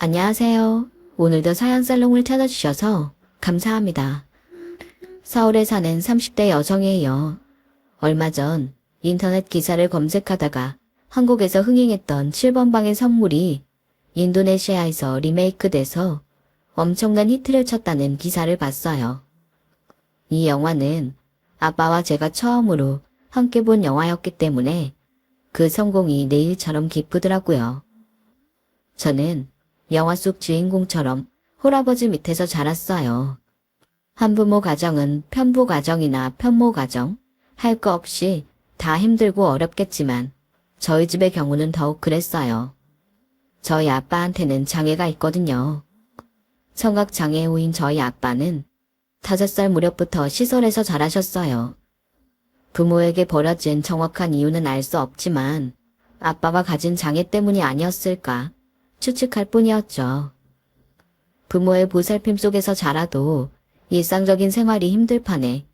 안녕하세요. 오늘도 사연살롱을 찾아주셔서 감사합니다. 서울에 사는 30대 여성이에요. 얼마 전 인터넷 기사를 검색하다가 한국에서 흥행했던 7번 방의 선물이 인도네시아에서 리메이크돼서 엄청난 히트를 쳤다는 기사를 봤어요. 이 영화는 아빠와 제가 처음으로 함께 본 영화였기 때문에 그 성공이 내일처럼 기쁘더라고요. 저는 영화 속 주인공처럼 홀아버지 밑에서 자랐어요. 한부모 가정은 편부 가정이나 편모 가정, 할 거 없이 다 힘들고 어렵겠지만 저희 집의 경우는 더욱 그랬어요. 저희 아빠한테는 장애가 있거든요. 청각장애우인 저희 아빠는 5살 무렵부터 시설에서 자라셨어요. 부모에게 버려진 정확한 이유는 알 수 없지만 아빠가 가진 장애 때문이 아니었을까 추측할 뿐이었죠. 부모의 보살핌 속에서 자라도 일상적인 생활이 힘들 판에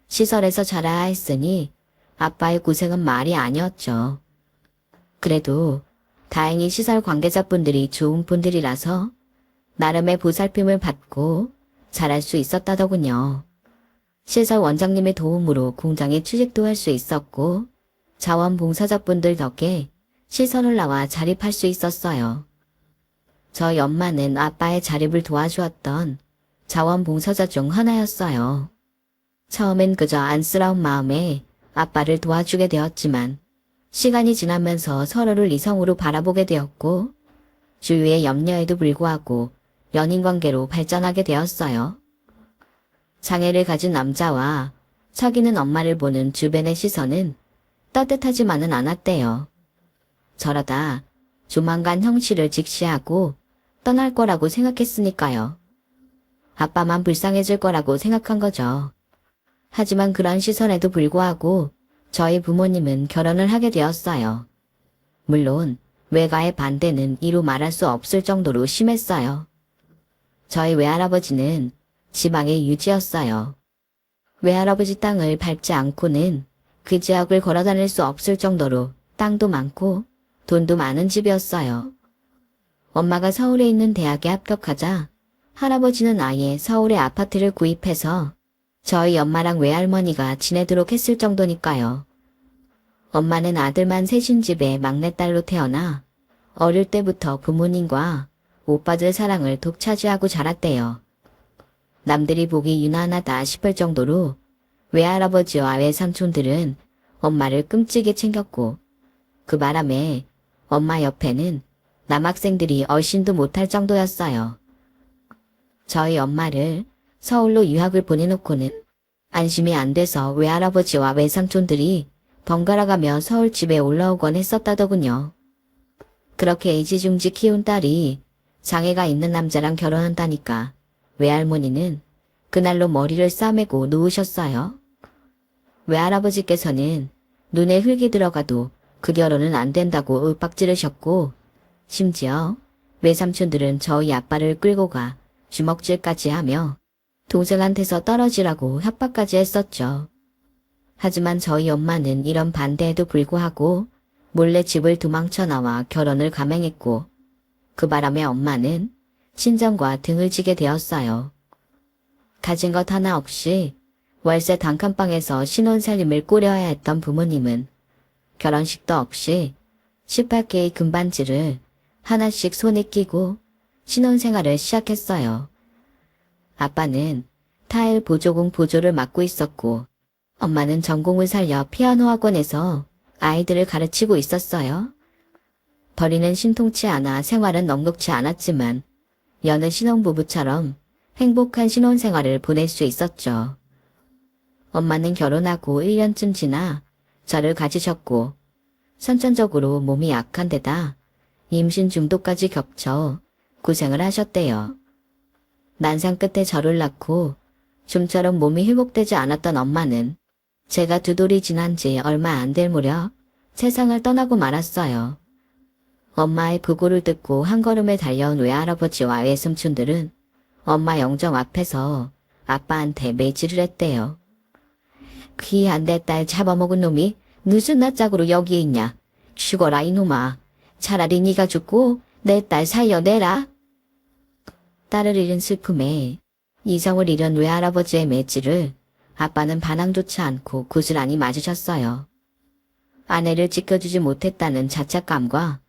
시설에서 자라야 했으니 아빠의 고생은 말이 아니었죠. 그래도 다행히 시설 관계자분들이 좋은 분들이라서 나름의 보살핌을 받고 자랄 수 있었다더군요. 시설 원장님의 도움으로 공장에 취직도 할 수 있었고 자원봉사자분들 덕에 시설을 나와 자립할 수 있었어요. 저희 엄마는 아빠의 자립을 도와주었던 자원봉사자 중 하나였어요. 처음엔 그저 안쓰러운 마음에 아빠를 도와주게 되었지만 시간이 지나면서 서로를 이성으로 바라보게 되었고 주위의 염려에도 불구하고 연인관계로 발전하게 되었어요. 장애를 가진 남자와 사귀는 엄마를 보는 주변의 시선은 따뜻하지만은 않았대요. 저러다 조만간 형씨를 직시하고 떠날 거라고 생각했으니까요. 아빠만 불쌍해질 거라고 생각한 거죠. 하지만 그런 시선에도 불구하고 저희 부모님은 결혼을 하게 되었어요. 물론 외가의 반대는 이루 말할 수 없을 정도로 심했어요. 저희 외할아버지는 지방의 유지였어요. 외할아버지 땅을 밟지 않고는 그 지역을 걸어 다닐 수 없을 정도로 땅도 많고 돈도 많은 집이었어요. 엄마가 서울에 있는 대학에 합격하자 할아버지는 아예 서울에 아파트를 구입해서 저희 엄마랑 외할머니가 지내도록 했을 정도니까요. 엄마는 아들만 셋인 집의 막내딸로 태어나 어릴 때부터 부모님과 오빠들 사랑을 독차지하고 자랐대요. 남들이 보기 유난하다 싶을 정도로 외할아버지와 외삼촌들은 엄마를 끔찍이 챙겼고 그 바람에 엄마 옆에는 남학생들이 얼씬도 못할 정도였어요. 저희 엄마를 서울로 유학을 보내놓고는 안심이 안 돼서 외할아버지와 외삼촌들이 번갈아가며 서울 집에 올라오곤 했었다더군요. 그렇게 애지중지 키운 딸이 장애가 있는 남자랑 결혼한다니까 외할머니는 그날로 머리를 싸매고 누우셨어요. 외할아버지께서는 눈에 흙이 들어가도 그 결혼은 안 된다고 윽박지르셨고 심지어 외삼촌들은 저희 아빠를 끌고 가 주먹질까지 하며 동생한테서 떨어지라고 협박까지 했었죠. 하지만 저희 엄마는 이런 반대에도 불구하고 몰래 집을 도망쳐 나와 결혼을 감행했고 그 바람에 엄마는 친정과 등을 지게 되었어요. 가진 것 하나 없이 월세 단칸방에서 신혼살림을 꾸려야 했던 부모님은 결혼식도 없이 18K 금반지를 하나씩 손에 끼고 신혼생활을 시작했어요. 아빠는 타일 보조공 보조를 맡고 있었고 엄마는 전공을 살려 피아노 학원에서 아이들을 가르치고 있었어요. 벌이는 신통치 않아 생활은 넉넉지 않았지만 여느 신혼부부처럼 행복한 신혼생활을 보낼 수 있었죠. 엄마는 결혼하고 1년쯤 지나 저를 가지셨고 선천적으로 몸이 약한 데다 임신 중도까지 겹쳐 고생을 하셨대요. 난상 끝에 저를 낳고 좀처럼 몸이 회복되지 않았던 엄마는 제가 2돌이 지난 지 얼마 안 될 무렵 세상을 떠나고 말았어요. 엄마의 부고를 듣고 한 걸음에 달려온 외할아버지와 외삼촌들은 엄마 영정 앞에서 아빠한테 매질을 했대요. 귀한 내 딸 잡아먹은 놈이 무슨 낯짝으로 여기에 있냐. 죽어라 이놈아. 차라리 네가 죽고 내 딸 살려내라. 딸을 잃은 슬픔에 이성을 잃은 외할아버지의 매질을 아빠는 반항조차 않고 고스란히 맞으셨어요. 아내를 지켜주지 못했다는 자책감과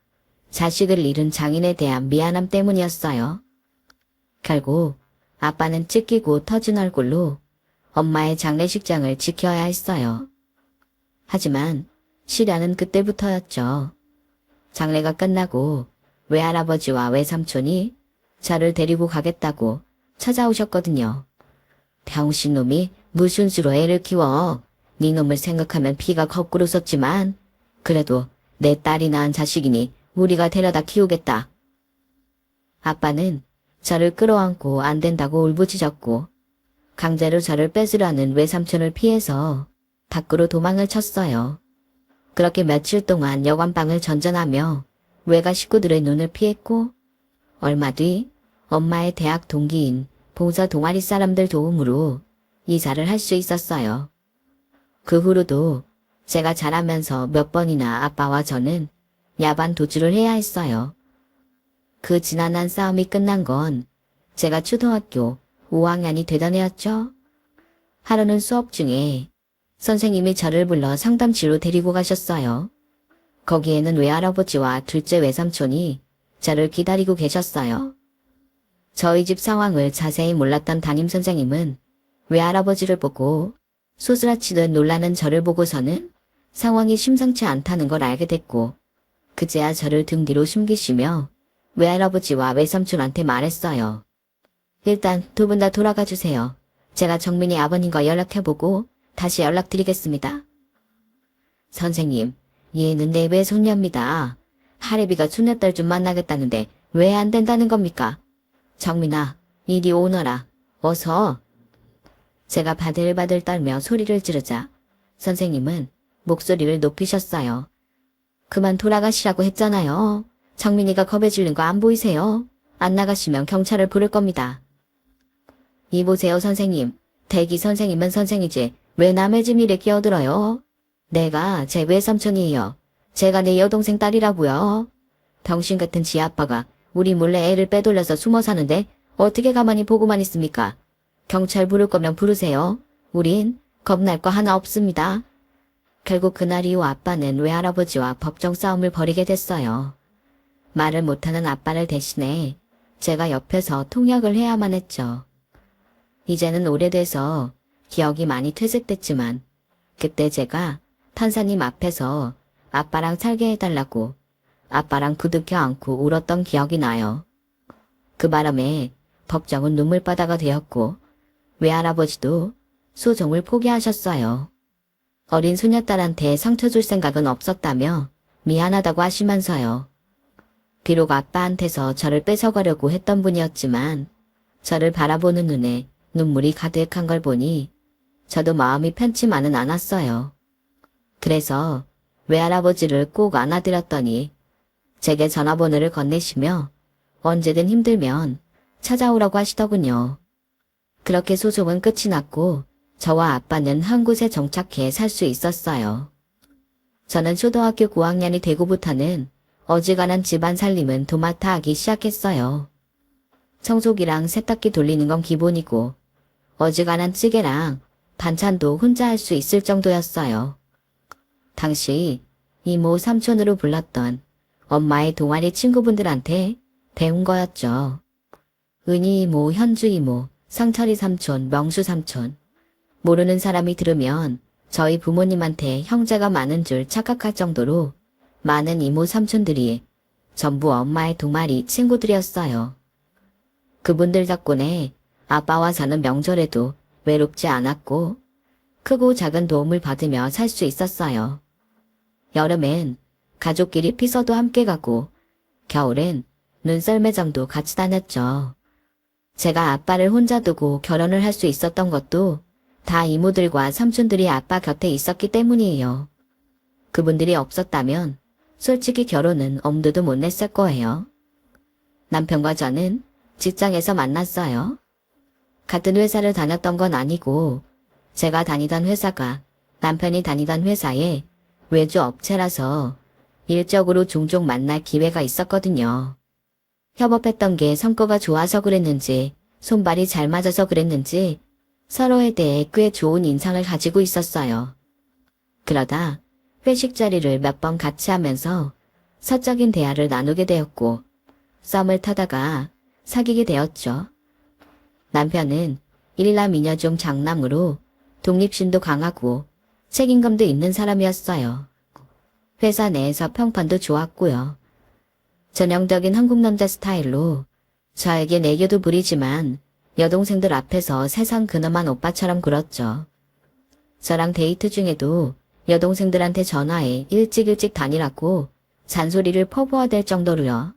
자식을 잃은 장인에 대한 미안함 때문이었어요. 결국 아빠는 찢기고 터진 얼굴로 엄마의 장례식장을 지켜야 했어요. 하지만 시련은 그때부터였죠. 장례가 끝나고 외할아버지와 외삼촌이 저를 데리고 가겠다고 찾아오셨거든요. 병신 놈이 무슨 수로 애를 키워. 네 놈을 생각하면 피가 거꾸로 섰지만 그래도 내 딸이 낳은 자식이니 우리가 데려다 키우겠다. 아빠는 저를 끌어안고 안 된다고 울부짖었고 강제로 저를 뺏으려는 외삼촌을 피해서 밖으로 도망을 쳤어요. 그렇게 며칠 동안 여관방을 전전하며 외가 식구들의 눈을 피했고 얼마 뒤 엄마의 대학 동기인 봉사 동아리 사람들 도움으로 이사를 할 수 있었어요. 그 후로도 제가 자라면서 몇 번이나 아빠와 저는 야반 도주를 해야 했어요. 그 지난한 싸움이 끝난 건 제가 초등학교 5학년이 되던 해였죠. 하루는 수업 중에 선생님이 저를 불러 상담실로 데리고 가셨어요. 거기에는 외할아버지와 둘째 외삼촌이 저를 기다리고 계셨어요. 저희 집 상황을 자세히 몰랐던 담임선생님은 외할아버지를 보고 소스라치듯 놀라는 저를 보고서는 상황이 심상치 않다는 걸 알게 됐고 그제야 저를 등 뒤로 숨기시며 외할아버지와 외삼촌한테 말했어요. 일단 두 분 다 돌아가 주세요. 제가 정민이 아버님과 연락해보고 다시 연락드리겠습니다. 선생님, 얘는 내 외손녀입니다. 할애비가 손녀딸 좀 만나겠다는데 왜 안 된다는 겁니까? 정민아, 이리 오너라. 어서. 제가 바들바들 떨며 소리를 지르자 선생님은 목소리를 높이셨어요. 그만 돌아가시라고 했잖아요. 정민이가 겁에 질린 거 안 보이세요? 안 나가시면 경찰을 부를 겁니다. 이보세요 선생님. 대기 선생님은 선생이지 왜 남의 집 일에 끼어들어요? 내가 제 외삼촌이에요. 제가 내 여동생 딸이라고요. 병신 같은 지 아빠가 우리 몰래 애를 빼돌려서 숨어 사는데 어떻게 가만히 보고만 있습니까? 경찰 부를 거면 부르세요. 우린 겁날 거 하나 없습니다. 결국 그날 이후 아빠는 외할아버지와 법정 싸움을 벌이게 됐어요. 말을 못하는 아빠를 대신해 제가 옆에서 통역을 해야만 했죠. 이제는 오래돼서 기억이 많이 퇴색됐지만 그때 제가 판사님 앞에서 아빠랑 살게 해달라고 아빠랑 부둥켜 안고 울었던 기억이 나요. 그 바람에 법정은 눈물바다가 되었고 외할아버지도 소송을 포기하셨어요. 어린 소녀딸한테 상처 줄 생각은 없었다며 미안하다고 하시면서요. 비록 아빠한테서 저를 뺏어가려고 했던 분이었지만 저를 바라보는 눈에 눈물이 가득한 걸 보니 저도 마음이 편치만은 않았어요. 그래서 외할아버지를 꼭 안아드렸더니 제게 전화번호를 건네시며 언제든 힘들면 찾아오라고 하시더군요. 그렇게 소송은 끝이 났고 저와 아빠는 한 곳에 정착해 살 수 있었어요. 저는 초등학교 9학년이 되고부터는 어지간한 집안 살림은 도맡아 하기 시작했어요. 청소기랑 세탁기 돌리는 건 기본이고 어지간한 찌개랑 반찬도 혼자 할 수 있을 정도였어요. 당시 이모 삼촌으로 불렀던 엄마의 동아리 친구분들한테 배운 거였죠. 은희 이모, 현주 이모, 상철이 삼촌, 명수 삼촌. 모르는 사람이 들으면 저희 부모님한테 형제가 많은 줄 착각할 정도로 많은 이모 삼촌들이 전부 엄마의 동아리 친구들이었어요. 그분들 덕분에 아빠와 저는 명절에도 외롭지 않았고 크고 작은 도움을 받으며 살 수 있었어요. 여름엔 가족끼리 피서도 함께 가고 겨울엔 눈썰매장도 같이 다녔죠. 제가 아빠를 혼자 두고 결혼을 할 수 있었던 것도 다 이모들과 삼촌들이 아빠 곁에 있었기 때문이에요. 그분들이 없었다면 솔직히 결혼은 엄두도 못 냈을 거예요. 남편과 저는 직장에서 만났어요. 같은 회사를 다녔던 건 아니고 제가 다니던 회사가 남편이 다니던 회사의 외주 업체라서 일적으로 종종 만날 기회가 있었거든요. 협업했던 게 성과가 좋아서 그랬는지, 손발이 잘 맞아서 그랬는지 서로에 대해 꽤 좋은 인상을 가지고 있었어요. 그러다 회식 자리를 몇 번 같이 하면서 사적인 대화를 나누게 되었고 썸을 타다가 사귀게 되었죠. 남편은 일남 미녀중 장남으로 독립심도 강하고 책임감도 있는 사람이었어요. 회사 내에서 평판도 좋았고요. 전형적인 한국 남자 스타일로 저에게 애교도 부리지만 여동생들 앞에서 세상 근엄한 오빠처럼 굴었죠. 저랑 데이트 중에도 여동생들한테 전화해 일찍 다니라고 잔소리를 퍼부어댈 정도로요.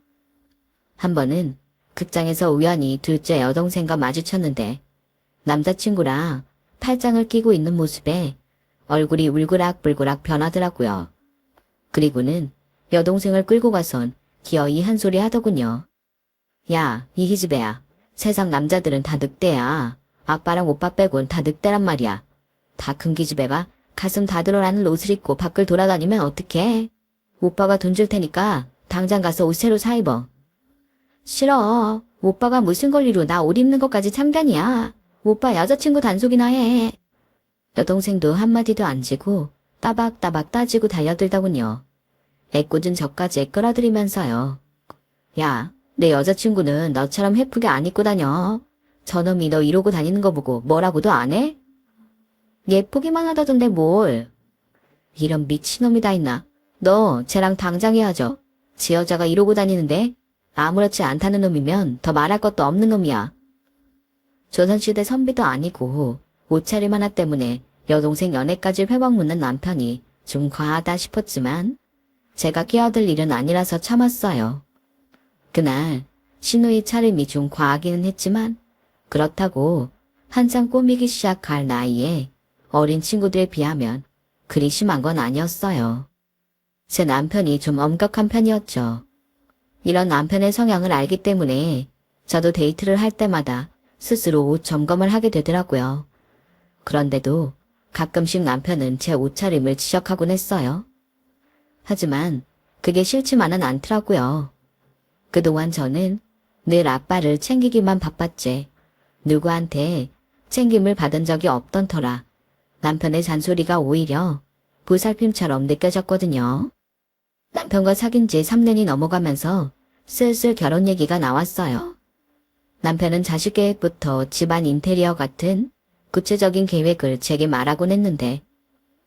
한 번은 극장에서 우연히 둘째 여동생과 마주쳤는데 남자친구랑 팔짱을 끼고 있는 모습에 얼굴이 울그락불그락 변하더라고요. 그리고는 여동생을 끌고 가선 기어이 한 소리 하더군요. 야, 이 기집애야. 세상 남자들은 다 늑대야. 아빠랑 오빠 빼곤 다 늑대란 말이야. 다 큰 기집애가 가슴 다 드러나는 옷을 입고 밖을 돌아다니면 어떡해? 오빠가 돈 줄 테니까 당장 가서 옷 새로 사 입어. 싫어. 오빠가 무슨 권리로 나 옷 입는 것까지 참견이야. 오빠 여자친구 단속이나 해. 여동생도 한마디도 안 지고 따박따박 따지고 달려들더군요. 애꿎은 저까지 끌어들이면서요. 야, 내 여자친구는 너처럼 예쁘게 안 입고 다녀. 저놈이 너 이러고 다니는 거 보고 뭐라고도 안 해? 예쁘기만 하다던데 뭘. 이런 미친놈이 다 있나. 너 쟤랑 당장 헤어져. 지 여자가 이러고 다니는데 아무렇지 않다는 놈이면 더 말할 것도 없는 놈이야. 조선시대 선비도 아니고 옷차림 하나 때문에 여동생 연애까지 회복 묻는 남편이 좀 과하다 싶었지만 제가 끼어들 일은 아니라서 참았어요. 그날 신우이 차림이 좀 과하기는 했지만 그렇다고 한창 꾸미기 시작할 나이에 어린 친구들에 비하면 그리 심한 건 아니었어요. 제 남편이 좀 엄격한 편이었죠. 이런 남편의 성향을 알기 때문에 저도 데이트를 할 때마다 스스로 옷 점검을 하게 되더라고요. 그런데도 가끔씩 남편은 제 옷차림을 지적하곤 했어요. 하지만 그게 싫지만은 않더라고요. 그동안 저는 늘 아빠를 챙기기만 바빴지 누구한테 챙김을 받은 적이 없던 터라 남편의 잔소리가 오히려 보살핌처럼 느껴졌거든요. 남편과 사귄 지 3년이 넘어가면서 슬슬 결혼 얘기가 나왔어요. 남편은 자식 계획부터 집안 인테리어 같은 구체적인 계획을 제게 말하곤 했는데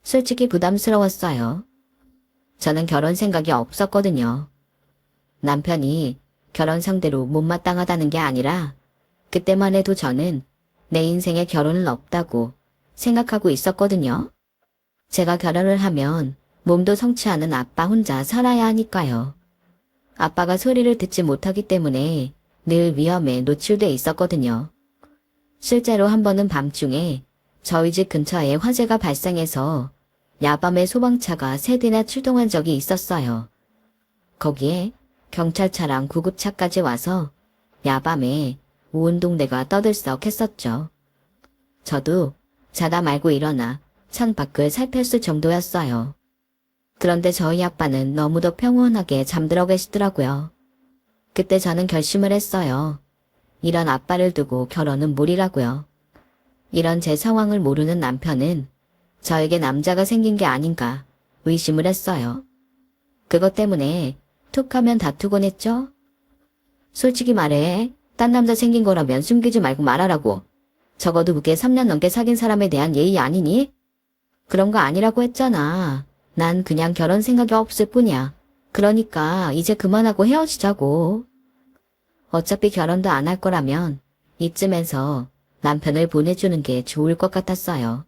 솔직히 부담스러웠어요. 저는 결혼 생각이 없었거든요. 남편이 결혼 상대로 못마땅하다는 게 아니라 그때만 해도 저는 내 인생에 결혼은 없다고 생각하고 있었거든요. 제가 결혼을 하면 몸도 성취하는 아빠 혼자 살아야 하니까요. 아빠가 소리를 듣지 못하기 때문에 늘 위험에 노출돼 있었거든요. 실제로 한 번은 밤중에 저희 집 근처에 화재가 발생해서 야밤에 소방차가 3대나 출동한 적이 있었어요. 거기에 경찰차랑 구급차까지 와서 야밤에 온 동네가 떠들썩했었죠. 저도 자다 말고 일어나 창밖을 살폈을 정도였어요. 그런데 저희 아빠는 너무도 평온하게 잠들어 계시더라고요. 그때 저는 결심을 했어요. 이런 아빠를 두고 결혼은 무리라고요. 이런 제 상황을 모르는 남편은 저에게 남자가 생긴 게 아닌가 의심을 했어요. 그것 때문에 툭 하면 다투곤 했죠. 솔직히 말해, 딴 남자 생긴 거라면 숨기지 말고 말하라고. 적어도 그게 3년 넘게 사귄 사람에 대한 예의 아니니? 그런 거 아니라고 했잖아. 난 그냥 결혼 생각이 없을 뿐이야. 그러니까 이제 그만하고 헤어지자고. 어차피 결혼도 안 할 거라면 이쯤에서 남편을 보내주는 게 좋을 것 같았어요.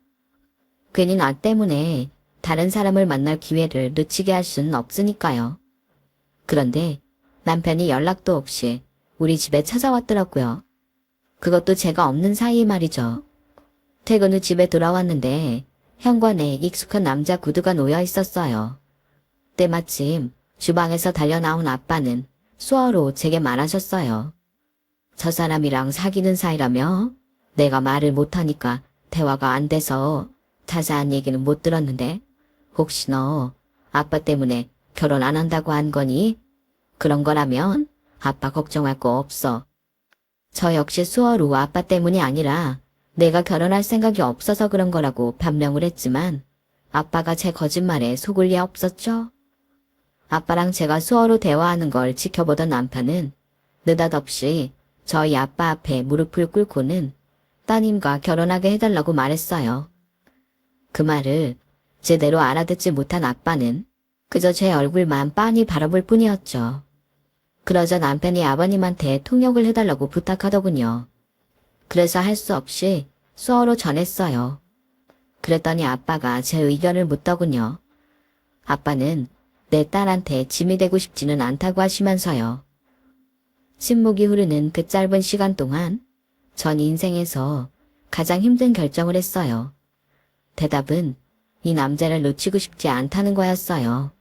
괜히 나 때문에 다른 사람을 만날 기회를 놓치게 할 수는 없으니까요. 그런데 남편이 연락도 없이 우리 집에 찾아왔더라고요. 그것도 제가 없는 사이에 말이죠. 퇴근 후 집에 돌아왔는데 현관에 익숙한 남자 구두가 놓여 있었어요. 때마침 주방에서 달려나온 아빠는 수어로 제게 말하셨어요. 저 사람이랑 사귀는 사이라며? 내가 말을 못하니까 대화가 안 돼서 자세한 얘기는 못 들었는데 혹시 너 아빠 때문에 결혼 안 한다고 한 거니? 그런 거라면 아빠 걱정할 거 없어. 저 역시 수어로 아빠 때문이 아니라 내가 결혼할 생각이 없어서 그런 거라고 변명을 했지만 아빠가 제 거짓말에 속을 리 없었죠. 아빠랑 제가 수어로 대화하는 걸 지켜보던 남편은 느닷없이 저희 아빠 앞에 무릎을 꿇고는 따님과 결혼하게 해달라고 말했어요. 그 말을 제대로 알아듣지 못한 아빠는 그저 제 얼굴만 빤히 바라볼 뿐이었죠. 그러자 남편이 아버님한테 통역을 해달라고 부탁하더군요. 그래서 할 수 없이 수어로 전했어요. 그랬더니 아빠가 제 의견을 묻더군요. 아빠는 내 딸한테 짐이 되고 싶지는 않다고 하시면서요. 침묵이 흐르는 그 짧은 시간 동안 전 인생에서 가장 힘든 결정을 했어요. 대답은 이 남자를 놓치고 싶지 않다는 거였어요.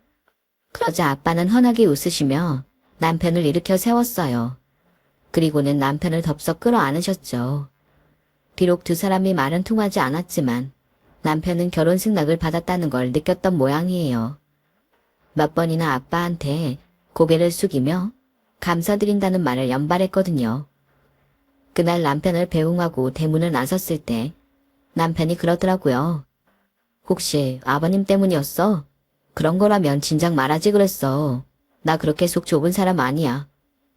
그러자 아빠는 환하게 웃으시며 남편을 일으켜 세웠어요. 그리고는 남편을 덥석 끌어안으셨죠. 비록 두 사람이 말은 통하지 않았지만 남편은 결혼 승낙을 받았다는 걸 느꼈던 모양이에요. 몇 번이나 아빠한테 고개를 숙이며 감사드린다는 말을 연발했거든요. 그날 남편을 배웅하고 대문을 나섰을 때 남편이 그러더라고요. 혹시 아버님 때문이었어? 그런 거라면 진작 말하지 그랬어. 나 그렇게 속 좁은 사람 아니야.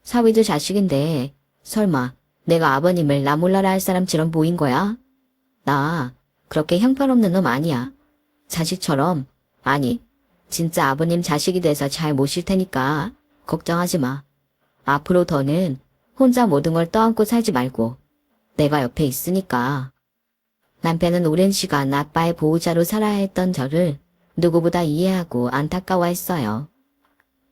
사위도 자식인데 설마 내가 아버님을 나 몰라라 할 사람처럼 보인 거야? 나 그렇게 형편없는 놈 아니야. 자식처럼, 아니 진짜 아버님 자식이 돼서 잘 모실 테니까 걱정하지 마. 앞으로 더는 혼자 모든 걸 떠안고 살지 말고 내가 옆에 있으니까. 남편은 오랜 시간 아빠의 보호자로 살아야 했던 저를 누구보다 이해하고 안타까워했어요.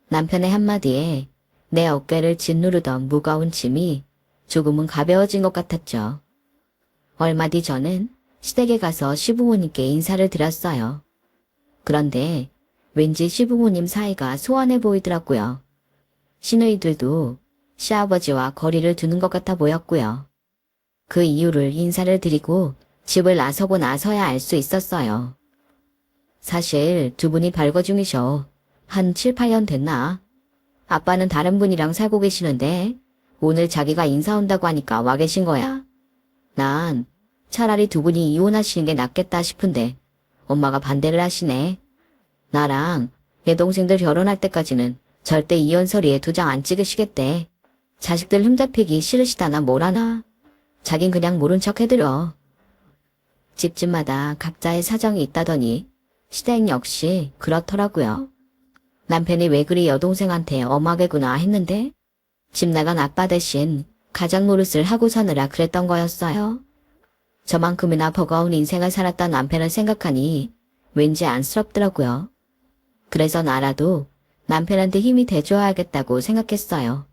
남편의 한마디에 내 어깨를 짓누르던 무거운 짐이 조금은 가벼워진 것 같았죠. 얼마 뒤 저는 시댁에 가서 시부모님께 인사를 드렸어요. 그런데 왠지 시부모님 사이가 소원해 보이더라고요. 시누이들도 시아버지와 거리를 두는 것 같아 보였고요. 그 이유를 인사를 드리고 집을 나서고 나서야 알 수 있었어요. 사실 두 분이 별거 중이셔. 한 7, 8년 됐나? 아빠는 다른 분이랑 살고 계시는데 오늘 자기가 인사 온다고 하니까 와 계신 거야. 난 차라리 두 분이 이혼하시는 게 낫겠다 싶은데 엄마가 반대를 하시네. 나랑 내 동생들 결혼할 때까지는 절대 이혼 서류에 도장 안 찍으시겠대. 자식들 흠잡히기 싫으시다나 뭐라나. 자긴 그냥 모른 척 해들어. 집집마다 각자의 사정이 있다더니 시댁 역시 그렇더라고요. 남편이 왜 그리 여동생한테 엄하게구나 했는데 집 나간 아빠 대신 가장 노릇을 하고 사느라 그랬던 거였어요. 저만큼이나 버거운 인생을 살았던 남편을 생각하니 왠지 안쓰럽더라고요. 그래서 나라도 남편한테 힘이 돼줘야겠다고 생각했어요.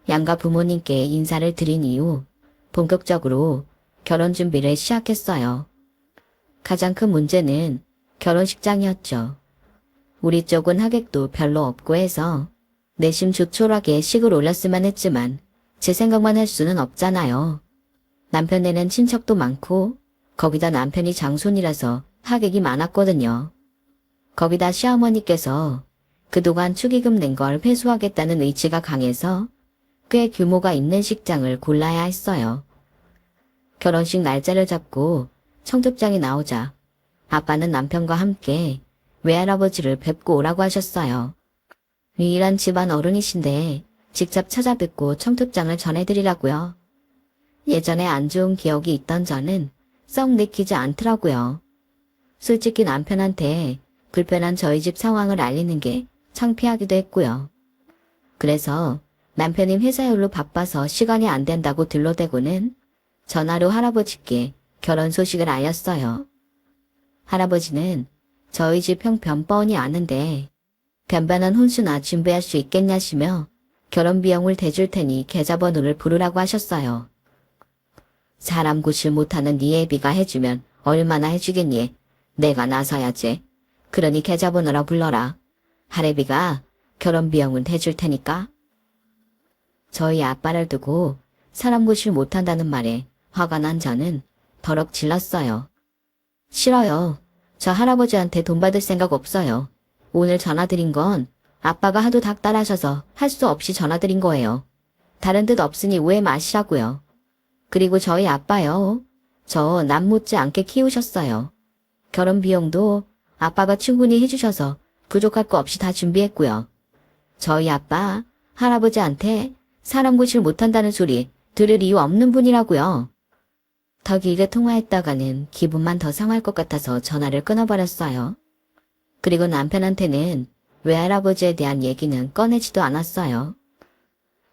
양가 부모님께 인사를 드린 이후 본격적으로 결혼 준비를 시작했어요. 가장 큰 문제는 결혼식장이었죠. 우리 쪽은 하객도 별로 없고 해서 내심 조촐하게 식을 올렸으면 했지만 제 생각만 할 수는 없잖아요. 남편네는 친척도 많고 거기다 남편이 장손이라서 하객이 많았거든요. 거기다 시어머니께서 그동안 축의금 낸 걸 회수하겠다는 의지가 강해서 꽤 규모가 있는 식장을 골라야 했어요. 결혼식 날짜를 잡고 청첩장이 나오자 아빠는 남편과 함께 외할아버지를 뵙고 오라고 하셨어요. 유일한 집안 어른이신데 직접 찾아뵙고 청첩장을 전해드리라고요. 예전에 안 좋은 기억이 있던 저는 썩 내키지 않더라고요. 솔직히 남편한테 불편한 저희 집 상황을 알리는 게 창피하기도 했고요. 그래서 남편이 회사 일로 바빠서 시간이 안 된다고 들러대고는 전화로 할아버지께 결혼 소식을 알렸어요. 할아버지는 저희 집 형편 뻔히 아는데 변변한 혼수나 준비할 수 있겠냐시며 결혼 비용을 대줄 테니 계좌번호를 부르라고 하셨어요. 사람 구실 못하는 네 애비가 해주면 얼마나 해주겠니? 내가 나서야지. 그러니 계좌번호라 불러라. 할애비가 결혼 비용은 대줄 테니까. 저희 아빠를 두고 사람 구실 못한다는 말에 화가 난 저는 버럭 질렀어요. 싫어요. 저 할아버지한테 돈 받을 생각 없어요. 오늘 전화드린 건 아빠가 하도 닥달하셔서 할 수 없이 전화드린 거예요. 다른 뜻 없으니 오해 마시라고요. 그리고 저희 아빠요. 저 남 못지않게 키우셨어요. 결혼 비용도 아빠가 충분히 해주셔서 부족할 거 없이 다 준비했고요. 저희 아빠, 할아버지한테 사람 구실 못한다는 소리 들을 이유 없는 분이라고요. 더 길게 통화했다가는 기분만 더 상할 것 같아서 전화를 끊어버렸어요. 그리고 남편한테는 외할아버지에 대한 얘기는 꺼내지도 않았어요.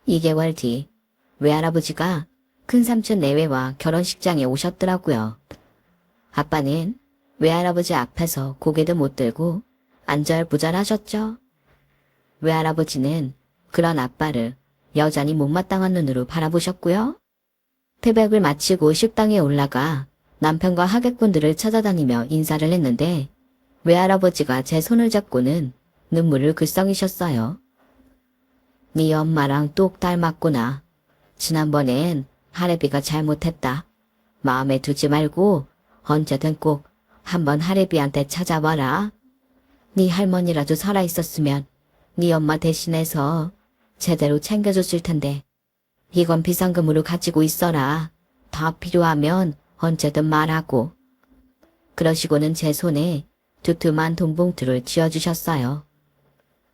2개월 뒤 외할아버지가 큰삼촌 내외와 결혼식장에 오셨더라고요. 아빠는 외할아버지 앞에서 고개도 못 들고 안절부절하셨죠. 외할아버지는 그런 아빠를 여전히 못마땅한 눈으로 바라보셨고요. 태백을 마치고 식당에 올라가 남편과 하객분들을 찾아다니며 인사를 했는데 외할아버지가 제 손을 잡고는 눈물을 글썽이셨어요. 네 엄마랑 똑 닮았구나. 지난번엔 할애비가 잘못했다. 마음에 두지 말고 언제든 꼭 한번 할애비한테 찾아와라. 네 할머니라도 살아있었으면 네 엄마 대신해서 제대로 챙겨줬을 텐데 이건 비상금으로 가지고 있어라. 더 필요하면 언제든 말하고. 그러시고는 제 손에 두툼한 돈봉투를 쥐어주셨어요.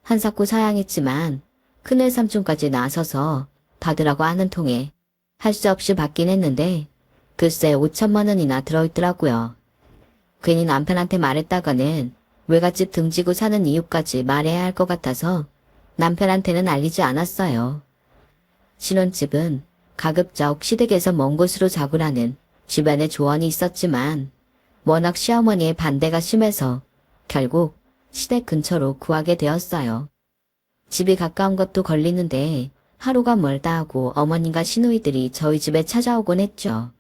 한사코 사양했지만 큰외삼촌까지 나서서 받으라고 하는 통에 할 수 없이 받긴 했는데 글쎄 5천만 원이나 들어있더라고요. 괜히 남편한테 말했다가는 외갓집 등지고 사는 이유까지 말해야 할 것 같아서 남편한테는 알리지 않았어요. 신혼집은 가급적 시댁에서 먼 곳으로 잡으라는 주변에 조언이 있었지만 워낙 시어머니의 반대가 심해서 결국 시댁 근처로 구하게 되었어요. 집이 가까운 것도 걸리는데 하루가 멀다 하고 어머님과 시누이들이 저희 집에 찾아오곤 했죠.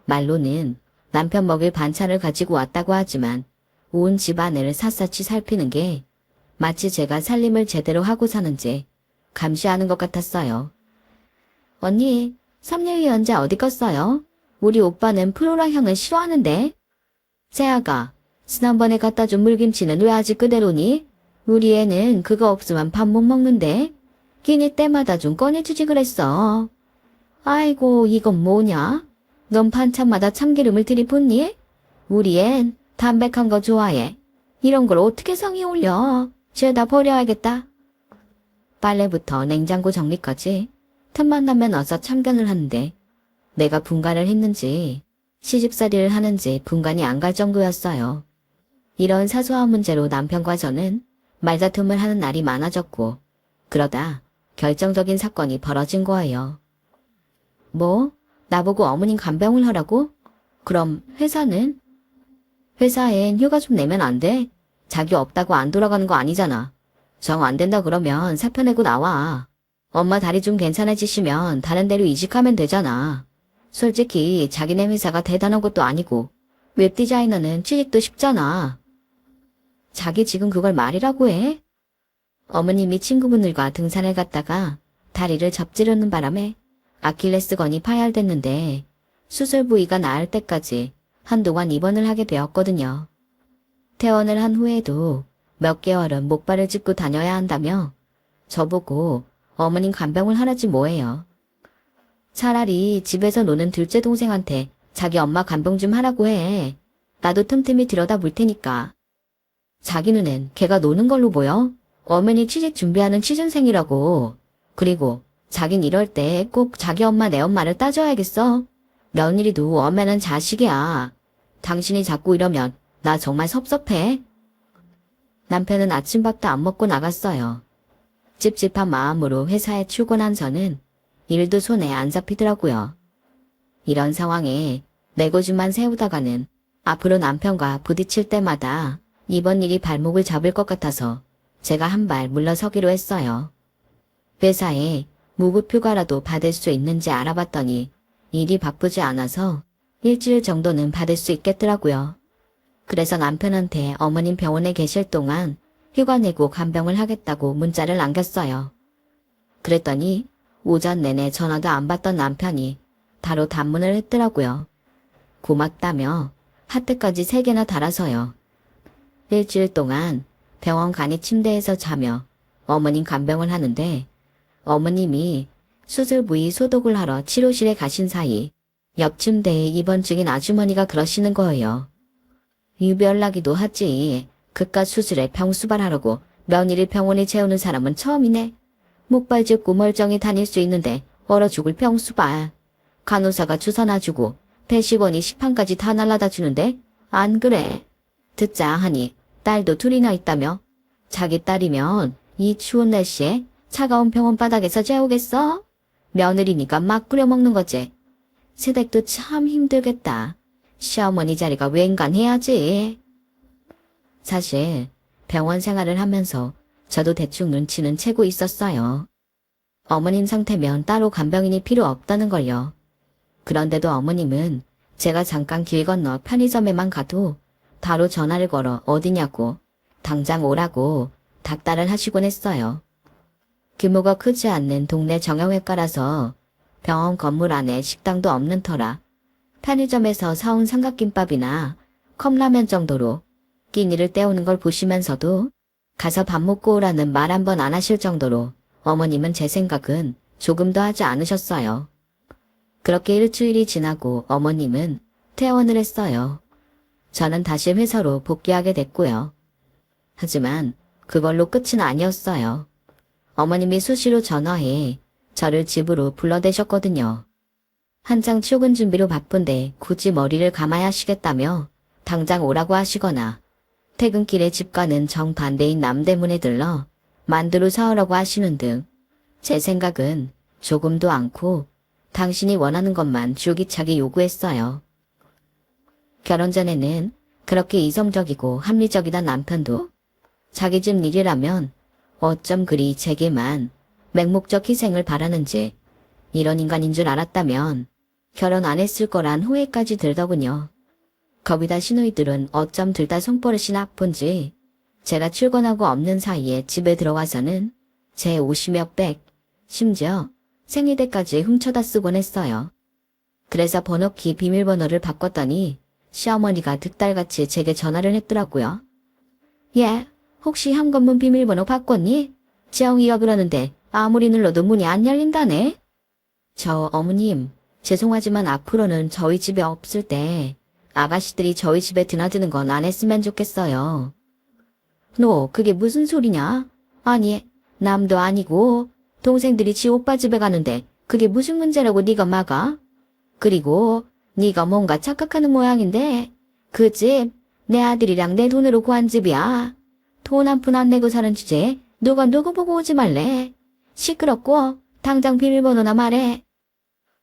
말로는 남편 먹일 반찬을 가지고 왔다고 하지만 온 집안을 샅샅이 살피는 게 마치 제가 살림을 제대로 하고 사는지 감시하는 것 같았어요. 언니, 삼녀위 연자 어디 껐어요? 우리 오빠는 프로라 향을 싫어하는데. 세아가, 지난번에 갖다 준 물김치는 왜 아직 그대로니? 우리 애는 그거 없으면 밥 못 먹는데. 끼니 때마다 좀 꺼내주지 그랬어. 아이고, 이건 뭐냐? 넌 반찬마다 참기름을 들이붓니? 우리 앤 담백한 거 좋아해. 이런 걸 어떻게 성이 올려? 죄다 버려야겠다. 빨래부터 냉장고 정리까지 틈만 나면 어서 참견을 하는데 내가 분간을 했는지 시집살이를 하는지 분간이 안 갈 정도였어요. 이런 사소한 문제로 남편과 저는 말다툼을 하는 날이 많아졌고 그러다 결정적인 사건이 벌어진 거예요. 뭐? 나보고 어머님 간병을 하라고? 그럼 회사는? 회사엔 휴가 좀 내면 안 돼? 자기 없다고 안 돌아가는 거 아니잖아. 정 안 된다 그러면 사표 내고 나와. 엄마 다리 좀 괜찮아지시면 다른 데로 이직하면 되잖아. 솔직히 자기네 회사가 대단한 것도 아니고 웹디자이너는 취직도 쉽잖아. 자기 지금 그걸 말이라고 해? 어머님이 친구분들과 등산을 갔다가 다리를 접지르는 바람에 아킬레스건이 파열됐는데 수술 부위가 나을 때까지 한동안 입원을 하게 되었거든요. 퇴원을 한 후에도 몇 개월은 목발을 짚고 다녀야 한다며 저보고 어머님 간병을 하라지 뭐예요. 차라리 집에서 노는 둘째 동생한테 자기 엄마 간병 좀 하라고 해. 나도 틈틈이 들여다 볼 테니까. 자기 눈엔 걔가 노는 걸로 보여? 어머니 취직 준비하는 취준생이라고. 그리고 자긴 이럴 때 꼭 자기 엄마 내 엄마를 따져야겠어. 며느리도 엄마는 자식이야. 당신이 자꾸 이러면 나 정말 섭섭해. 남편은 아침밥도 안 먹고 나갔어요. 찝찝한 마음으로 회사에 출근한 저는 일도 손에 안 잡히더라고요. 이런 상황에 내고집만 세우다가는 앞으로 남편과 부딪힐 때마다 이번 일이 발목을 잡을 것 같아서 제가 한 발 물러서기로 했어요. 회사에 무급휴가라도 받을 수 있는지 알아봤더니 일이 바쁘지 않아서 일주일 정도는 받을 수 있겠더라고요. 그래서 남편한테 어머님 병원에 계실 동안 휴가 내고 간병을 하겠다고 문자를 남겼어요. 그랬더니 오전 내내 전화도 안 받던 남편이 바로 단문을 했더라고요. 고맙다며 하트까지 3개나 달아서요. 일주일 동안 병원 간이 침대에서 자며 어머님 간병을 하는데 어머님이 수술 부위 소독을 하러 치료실에 가신 사이 옆 침대에 입원 중인 아주머니가 그러시는 거예요. 유별나기도 하지. 그깟 수술에 병 수발하려고 며느리 병원에 재우는 사람은 처음이네. 목발 짚고 멀쩡히 다닐 수 있는데 얼어 죽을 병 수발. 간호사가 주사 놔주고 배식원이 식판까지 다 날라다 주는데 안 그래. 듣자 하니 딸도 둘이나 있다며. 자기 딸이면 이 추운 날씨에 차가운 병원 바닥에서 재우겠어? 며느리니까 막 끓여먹는 거지. 새댁도 참 힘들겠다. 시어머니 자리가 웬간해야지. 사실 병원 생활을 하면서 저도 대충 눈치는 채고 있었어요. 어머님 상태면 따로 간병인이 필요 없다는 걸요. 그런데도 어머님은 제가 잠깐 길 건너 편의점에만 가도 바로 전화를 걸어 어디냐고 당장 오라고 닥달을 하시곤 했어요. 규모가 크지 않는 동네 정형외과라서 병원 건물 안에 식당도 없는 터라 편의점에서 사온 삼각김밥이나 컵라면 정도로 끼니를 때우는 걸 보시면서도 가서 밥 먹고 오라는 말 한 번 안 하실 정도로 어머님은 제 생각은 조금도 하지 않으셨어요. 그렇게 일주일이 지나고 어머님은 퇴원을 했어요. 저는 다시 회사로 복귀하게 됐고요. 하지만 그걸로 끝은 아니었어요. 어머님이 수시로 전화해 저를 집으로 불러대셨거든요. 한창 출근 준비로 바쁜데 굳이 머리를 감아야 하시겠다며 당장 오라고 하시거나 퇴근길에 집 가는 정반대인 남대문에 들러 만두를 사오라고 하시는 등 제 생각은 조금도 않고 당신이 원하는 것만 줄기차게 요구했어요. 결혼 전에는 그렇게 이성적이고 합리적이던 남편도 자기 집 일이라면 어쩜 그리 제게만 맹목적 희생을 바라는지 이런 인간인 줄 알았다면 결혼 안 했을 거란 후회까지 들더군요. 거기다 시누이들은 어쩜 둘 다 손버릇이 나쁜지 제가 출근하고 없는 사이에 집에 들어와서는 제 옷이 몇 백, 심지어 생리대까지 훔쳐다 쓰곤 했어요. 그래서 번호키 비밀번호를 바꿨더니 시어머니가 득달같이 제게 전화를 했더라고요. 얘, 혹시 현관문 비밀번호 바꿨니? 지영이여 그러는데 아무리 눌러도 문이 안 열린다네. 저 어머님, 죄송하지만 앞으로는 저희 집에 없을 때 아가씨들이 저희 집에 드나드는 건 안 했으면 좋겠어요. 너 그게 무슨 소리냐? 아니, 남도 아니고 동생들이 지 오빠 집에 가는데 그게 무슨 문제라고 네가 막아? 그리고 네가 뭔가 착각하는 모양인데 그 집 내 아들이랑 내 돈으로 구한 집이야. 돈 한 푼 안 내고 사는 주제에 누가 누구 보고 오지 말래. 시끄럽고 당장 비밀번호나 말해.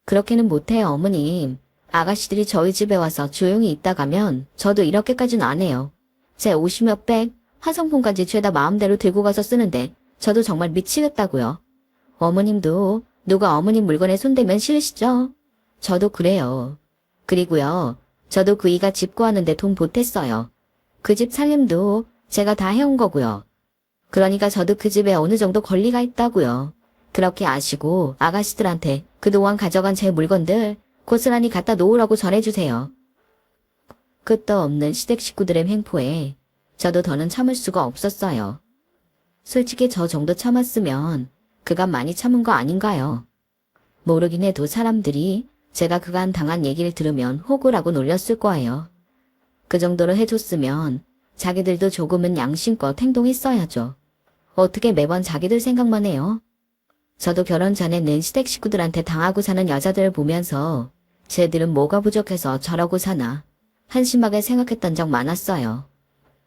그렇게는 못해요 어머님. 아가씨들이 저희 집에 와서 조용히 있다 가면 저도 이렇게까지는 안 해요. 제 옷이 몇 백, 화성품까지 죄다 마음대로 들고 가서 쓰는데 저도 정말 미치겠다고요. 어머님도 누가 어머님 물건에 손대면 싫으시죠? 저도 그래요. 그리고요. 저도 그 이가 집 구하는데 돈 보탰어요. 그 집 살림도 제가 다 해온 거고요. 그러니까 저도 그 집에 어느 정도 권리가 있다고요. 그렇게 아시고 아가씨들한테 그동안 가져간 제 물건들 고스란히 갖다 놓으라고 전해주세요. 끝도 없는 시댁 식구들의 횡포에 저도 더는 참을 수가 없었어요. 솔직히 저 정도 참았으면 그간 많이 참은 거 아닌가요? 모르긴 해도 사람들이 제가 그간 당한 얘기를 들으면 호구라고 놀렸을 거예요. 그 정도로 해줬으면 자기들도 조금은 양심껏 행동했어야죠. 어떻게 매번 자기들 생각만 해요? 저도 결혼 전에는 시댁 식구들한테 당하고 사는 여자들을 보면서 쟤들은 뭐가 부족해서 저러고 사나 한심하게 생각했던 적 많았어요.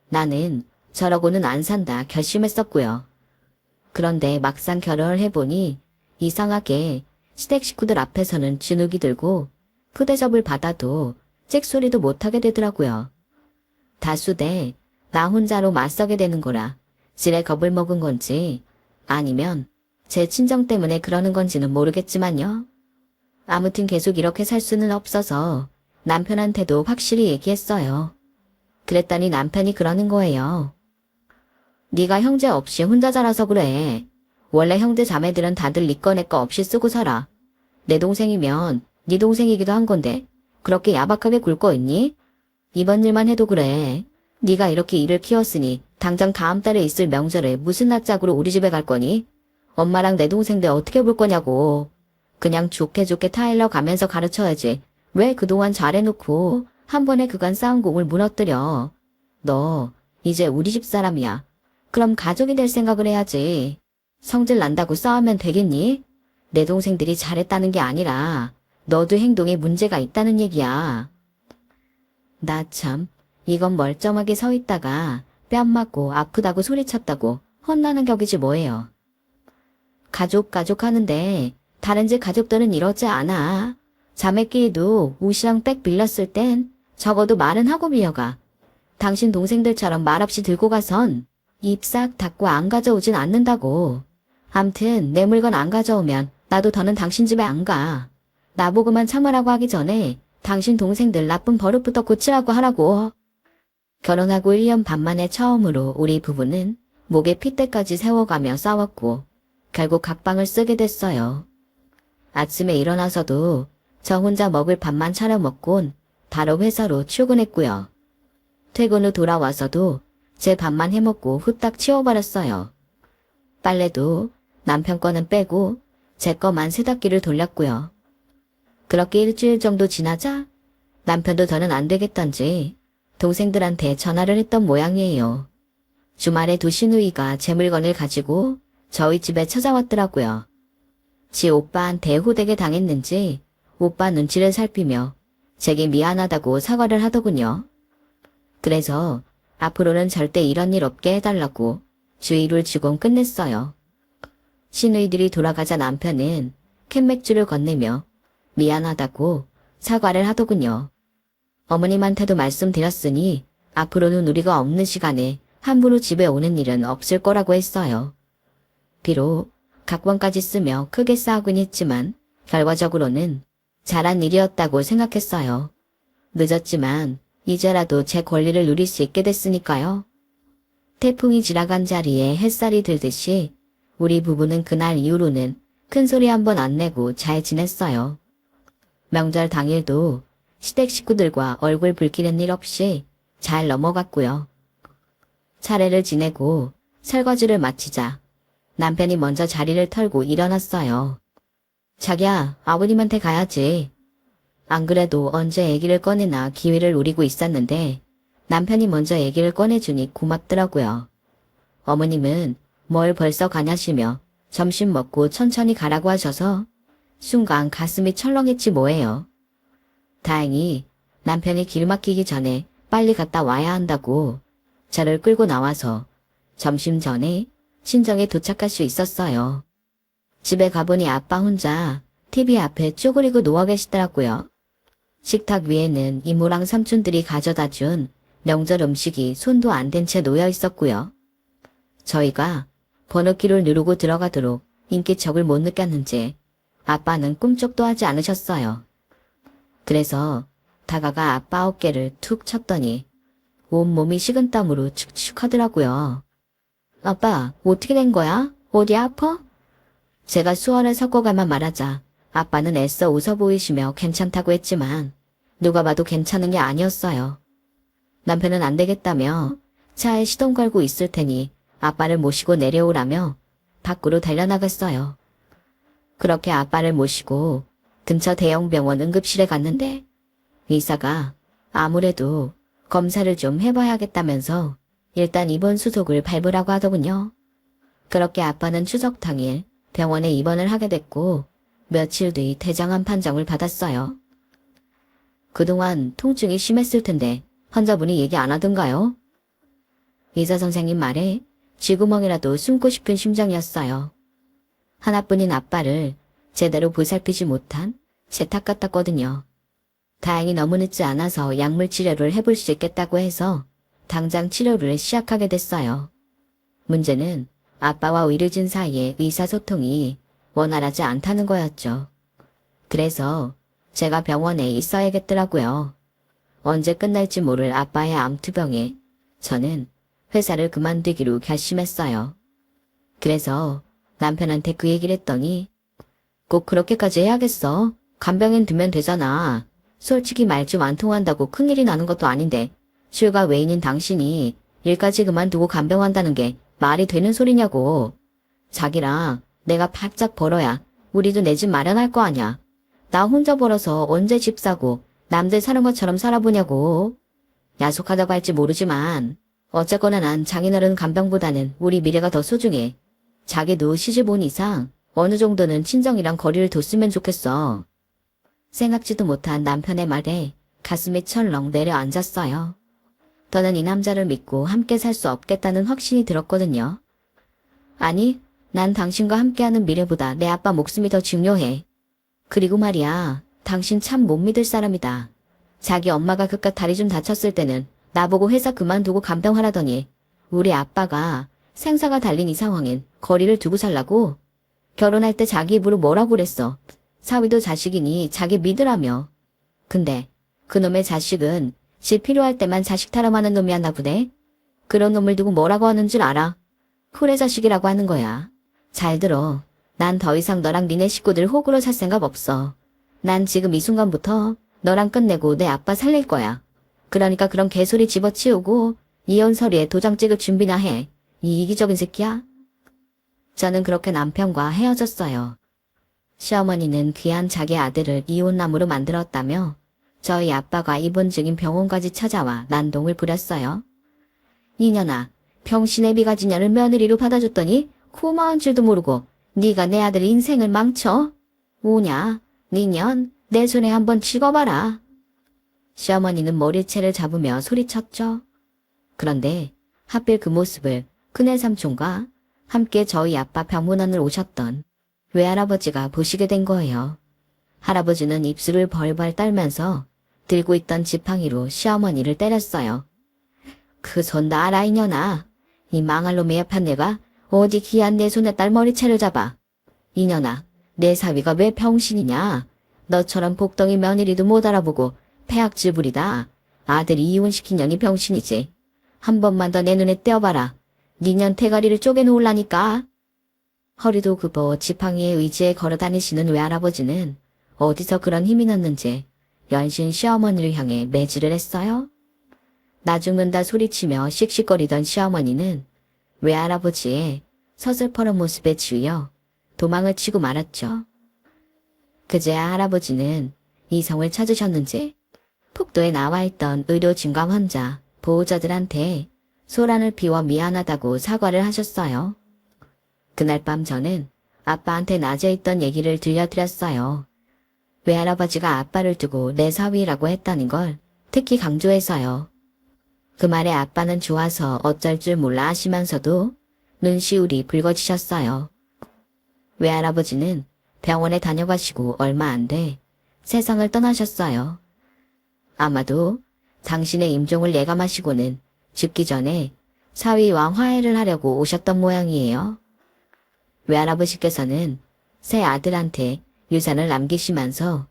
나는 저러고는 안 산다 결심했었고요. 그런데 막상 결혼을 해보니 이상하게 시댁 식구들 앞에서는 주눅이 들고 그 대접을 받아도 잭소리도 못하게 되더라고요. 다수대 나 혼자로 맞서게 되는 거라 지레 겁을 먹은 건지 아니면 제 친정 때문에 그러는 건지는 모르겠지만요. 아무튼 계속 이렇게 살 수는 없어서 남편한테도 확실히 얘기했어요. 그랬더니 남편이 그러는 거예요. 네가 형제 없이 혼자 자라서 그래. 원래 형제 자매들은 다들 네 거 내 거 없이 쓰고 살아. 내 동생이면 네 동생이기도 한 건데 그렇게 야박하게 굴고 있니? 이번 일만 해도 그래. 네가 이렇게 일을 키웠으니 당장 다음 달에 있을 명절에 무슨 낯짝으로 우리 집에 갈 거니? 엄마랑 내 동생들 어떻게 볼 거냐고. 그냥 좋게 좋게 타일러 가면서 가르쳐야지. 왜 그동안 잘해놓고 한 번에 그간 쌓은 공을 무너뜨려. 너 이제 우리 집 사람이야. 그럼 가족이 될 생각을 해야지. 성질 난다고 싸우면 되겠니? 내 동생들이 잘했다는 게 아니라 너도 행동에 문제가 있다는 얘기야. 나 참, 이건 멀쩡하게 서 있다가 뺨 맞고 아프다고 소리쳤다고 혼나는 격이지 뭐예요. 가족 하는데 다른 집 가족들은 이러지 않아. 자매끼리도 옷이랑 백 빌렸을 땐 적어도 말은 하고 빌려가. 당신 동생들처럼 말없이 들고 가선 입 싹 닫고 안 가져오진 않는다고. 암튼 내 물건 안 가져오면 나도 더는 당신 집에 안 가. 나보고만 참으라고 하기 전에 당신 동생들 나쁜 버릇부터 고치라고 하라고. 결혼하고 1년 반 만에 처음으로 우리 부부는 목에 핏대까지 세워가며 싸웠고 결국 각방을 쓰게 됐어요. 아침에 일어나서도 저 혼자 먹을 밥만 차려 먹곤 바로 회사로 출근했고요. 퇴근 후 돌아와서도 제 밥만 해먹고 후딱 치워버렸어요. 빨래도 남편 거는 빼고 제 거만 세탁기를 돌렸고요. 그렇게 일주일 정도 지나자 남편도 더는 안 되겠던지 동생들한테 전화를 했던 모양이에요. 주말에 두 시누이가 제 물건을 가지고 저희 집에 찾아왔더라고요. 지 오빠한테 호되게 당했는지 오빠 눈치를 살피며 제게 미안하다고 사과를 하더군요. 그래서 앞으로는 절대 이런 일 없게 해달라고 주의를 주곤 끝냈어요. 시누이들이 돌아가자 남편은 캔맥주를 건네며 미안하다고 사과를 하더군요. 어머님한테도 말씀드렸으니 앞으로는 우리가 없는 시간에 함부로 집에 오는 일은 없을 거라고 했어요. 비록 각본까지 쓰며 크게 싸우긴 했지만 결과적으로는 잘한 일이었다고 생각했어요. 늦었지만 이제라도 제 권리를 누릴 수 있게 됐으니까요. 태풍이 지나간 자리에 햇살이 들듯이 우리 부부는 그날 이후로는 큰소리 한 번 안 내고 잘 지냈어요. 명절 당일도 시댁 식구들과 얼굴 붉히는 일 없이 잘 넘어갔고요. 차례를 지내고 설거지를 마치자 남편이 먼저 자리를 털고 일어났어요. 자기야, 아버님한테 가야지. 안 그래도 언제 얘기를 꺼내나 기회를 노리고 있었는데 남편이 먼저 얘기를 꺼내주니 고맙더라고요. 어머님은 뭘 벌써 가냐시며 점심 먹고 천천히 가라고 하셔서 순간 가슴이 철렁했지 뭐예요. 다행히 남편이 길 막히기 전에 빨리 갔다 와야 한다고 저를 끌고 나와서 점심 전에 친정에 도착할 수 있었어요. 집에 가보니 아빠 혼자 TV 앞에 쪼그리고 누워 계시더라고요. 식탁 위에는 이모랑 삼촌들이 가져다 준 명절 음식이 손도 안 댄 채 놓여 있었고요. 저희가 번호키를 누르고 들어가도록 인기척을 못 느꼈는지 아빠는 꿈쩍도 하지 않으셨어요. 그래서 다가가 아빠 어깨를 툭 쳤더니 온몸이 식은땀으로 축축하더라고요. 아빠, 어떻게 된 거야? 어디 아파? 제가 수원을 섞어가만 말하자 아빠는 애써 웃어 보이시며 괜찮다고 했지만 누가 봐도 괜찮은 게 아니었어요. 남편은 안 되겠다며 차에 시동 걸고 있을 테니 아빠를 모시고 내려오라며 밖으로 달려나갔어요. 그렇게 아빠를 모시고 근처 대형 병원 응급실에 갔는데 의사가 아무래도 검사를 좀 해봐야겠다면서 일단 입원 수속을 밟으라고 하더군요. 그렇게 아빠는 추석 당일 병원에 입원을 하게 됐고 며칠 뒤 대장암 판정을 받았어요. 그동안 통증이 심했을 텐데 환자분이 얘기 안 하던가요? 의사 선생님 말에 쥐구멍이라도 숨고 싶은 심정이었어요. 하나뿐인 아빠를 제대로 보살피지 못한 제 탓 같았거든요. 다행히 너무 늦지 않아서 약물 치료를 해볼 수 있겠다고 해서 당장 치료를 시작하게 됐어요. 문제는 아빠와 의료진 사이의 의사소통이 원활하지 않다는 거였죠. 그래서 제가 병원에 있어야겠더라고요. 언제 끝날지 모를 아빠의 암투병에 저는 회사를 그만두기로 결심했어요. 그래서 남편한테 그 얘기를 했더니 꼭 그렇게까지 해야겠어. 간병인 두면 되잖아. 솔직히 말 좀 안 통한다고 큰일이 나는 것도 아닌데 실과 외인인 당신이 일까지 그만두고 간병한다는 게 말이 되는 소리냐고. 자기랑 내가 바짝 벌어야 우리도 내 집 마련할 거 아냐. 나 혼자 벌어서 언제 집 사고 남들 사는 것처럼 살아보냐고. 야속하다고 할지 모르지만 어쨌거나 난 장인어른 간병보다는 우리 미래가 더 소중해. 자기도 시집 온 이상 어느 정도는 친정이랑 거리를 뒀으면 좋겠어. 생각지도 못한 남편의 말에 가슴이 철렁 내려앉았어요. 저는 이 남자를 믿고 함께 살 수 없겠다는 확신이 들었거든요. 아니, 난 당신과 함께하는 미래보다 내 아빠 목숨이 더 중요해. 그리고 말이야, 당신 참 못 믿을 사람이다. 자기 엄마가 그깟 다리 좀 다쳤을 때는 나보고 회사 그만두고 간병하라더니 우리 아빠가 생사가 달린 이 상황엔 거리를 두고 살라고? 결혼할 때 자기 입으로 뭐라고 그랬어? 사위도 자식이니 자기 믿으라며. 근데 그놈의 자식은 집 필요할 때만 자식 타령하는 놈이었나 보네. 그런 놈을 두고 뭐라고 하는 줄 알아? 후레 자식이라고 하는 거야. 잘 들어. 난 더 이상 너랑 니네 식구들 호구로 살 생각 없어. 난 지금 이 순간부터 너랑 끝내고 내 아빠 살릴 거야. 그러니까 그런 개소리 집어치우고 이혼 서류에 도장 찍을 준비나 해. 이 이기적인 새끼야. 저는 그렇게 남편과 헤어졌어요. 시어머니는 귀한 자기 아들을 이혼남으로 만들었다며 저희 아빠가 입원 중인 병원까지 찾아와 난동을 부렸어요. 이년아, 병신의 비가지년을 며느리로 받아줬더니 고마운 줄도 모르고 네가 내 아들 인생을 망쳐? 뭐냐, 니년 내 손에 한번 찍어봐라. 시어머니는 머리채를 잡으며 소리쳤죠. 그런데 하필 그 모습을 큰애 삼촌과 함께 저희 아빠 병문안을 오셨던 외할아버지가 보시게 된 거예요. 할아버지는 입술을 벌벌 떨면서 들고 있던 지팡이로 시어머니를 때렸어요. 그 손 놔라 이년아. 이 망할 놈의 판내가 어디 귀한 내 손에 딸 머리채를 잡아. 이년아, 내 사위가 왜 병신이냐. 너처럼 복덩이 며느리도 못 알아보고 폐악질 부리다. 아들이 이혼시킨 년이 병신이지. 한 번만 더 내 눈에 떼어봐라. 니년 대가리를 쪼개놓으려니까. 허리도 굽어 지팡이의 의지에 걸어다니시는 외할아버지는 어디서 그런 힘이 났는지 연신 시어머니를 향해 매질을 했어요. 나 죽는다 소리치며 씩씩거리던 시어머니는 외할아버지의 서슬퍼런 모습에 지우여 도망을 치고 말았죠. 그제야 할아버지는 이성을 찾으셨는지 폭도에 나와있던 의료진과 환자, 보호자들한테 소란을 피워 미안하다고 사과를 하셨어요. 그날 밤 저는 아빠한테 낮에 있던 얘기를 들려드렸어요. 외할아버지가 아빠를 두고 내 사위라고 했다는 걸 특히 강조해서요. 그 말에 아빠는 좋아서 어쩔 줄 몰라 하시면서도 눈시울이 붉어지셨어요. 외할아버지는 병원에 다녀가시고 얼마 안 돼 세상을 떠나셨어요. 아마도 당신의 임종을 예감하시고는 죽기 전에 사위와 화해를 하려고 오셨던 모양이에요. 외할아버지께서는 새 아들한테 유산을 남기시면서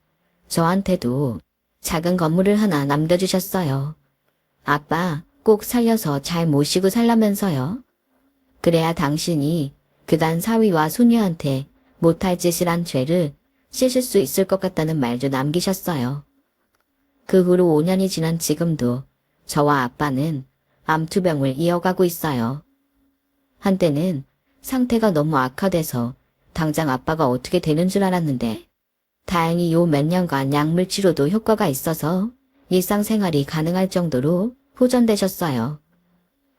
저한테도 작은 건물을 하나 남겨주셨어요. 아빠 꼭 살려서 잘 모시고 살라면서요. 그래야 당신이 그간 사위와 소녀한테 못할 짓을 한 죄를 씻을 수 있을 것 같다는 말도 남기셨어요. 그 후로 5년이 지난 지금도 저와 아빠는 암투병을 이어가고 있어요. 한때는 상태가 너무 악화돼서 당장 아빠가 어떻게 되는 줄 알았는데 다행히 요 몇 년간 약물 치료도 효과가 있어서 일상생활이 가능할 정도로 호전되셨어요.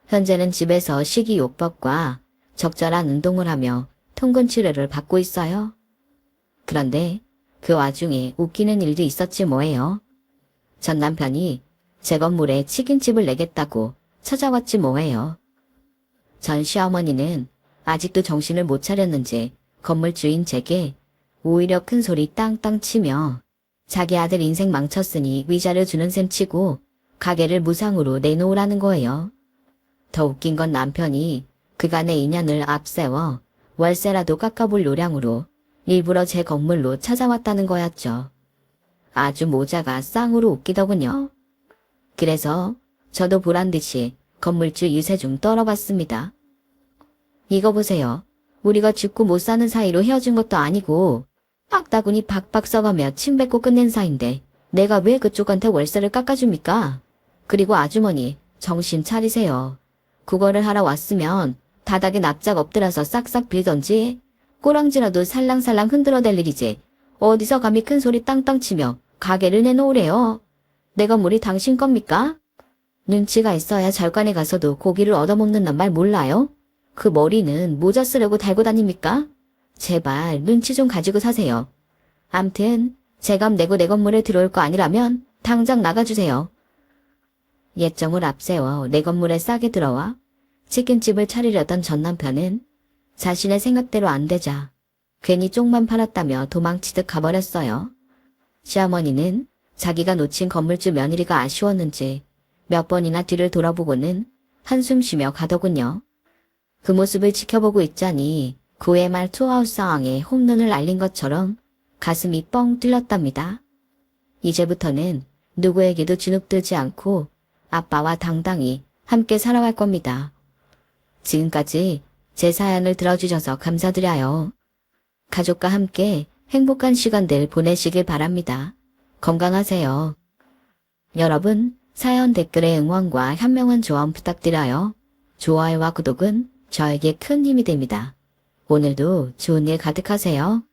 현재는 집에서 식이요법과 적절한 운동을 하며 통근 치료를 받고 있어요. 그런데 그 와중에 웃기는 일도 있었지 뭐예요. 전 남편이 제 건물에 치킨집을 내겠다고 찾아왔지 뭐예요. 전 시어머니는 아직도 정신을 못 차렸는지 건물 주인 제게 오히려 큰 소리 땅땅 치며 자기 아들 인생 망쳤으니 위자료 주는 셈 치고 가게를 무상으로 내놓으라는 거예요. 더 웃긴 건 남편이 그간의 인연을 앞세워 월세라도 깎아볼 요량으로 일부러 제 건물로 찾아왔다는 거였죠. 아주 모자가 쌍으로 웃기더군요. 그래서 저도 보란듯이 건물주 유세중 떨어봤습니다. 이거 보세요. 우리가 죽고 못 사는 사이로 헤어진 것도 아니고 악다구니 박박 써가며 침 뱉고 끝낸 사이인데 내가 왜 그쪽한테 월세를 깎아줍니까? 그리고 아주머니, 정신 차리세요. 국어를 하러 왔으면 바닥에 납작 엎드려서 싹싹 빌던지 꼬랑지라도 살랑살랑 흔들어댈 일이지. 어디서 감히 큰 소리 땅땅 치며 가게를 내놓으래요. 내 건물이 당신 겁니까? 눈치가 있어야 절간에 가서도 고기를 얻어먹는단 말 몰라요? 그 머리는 모자 쓰려고 달고 다닙니까? 제발 눈치 좀 가지고 사세요. 암튼 제값 내고 내 건물에 들어올 거 아니라면 당장 나가주세요. 예정을 앞세워 내 건물에 싸게 들어와 치킨집을 차리려던 전 남편은 자신의 생각대로 안 되자 괜히 쪽만 팔았다며 도망치듯 가버렸어요. 시어머니는 자기가 놓친 건물주 며느리가 아쉬웠는지 몇 번이나 뒤를 돌아보고는 한숨 쉬며 가더군요. 그 모습을 지켜보고 있자니 그의 말 투아웃 상황에 홈런을 날린 것처럼 가슴이 뻥 뚫렸답니다. 이제부터는 누구에게도 주눅들지 않고 아빠와 당당히 함께 살아갈 겁니다. 지금까지 제 사연을 들어주셔서 감사드려요. 가족과 함께 행복한 시간들 보내시길 바랍니다. 건강하세요. 여러분, 사연 댓글에 응원과 현명한 조언 부탁드려요. 좋아요와 구독은 저에게 큰 힘이 됩니다. 오늘도 좋은 일 가득하세요.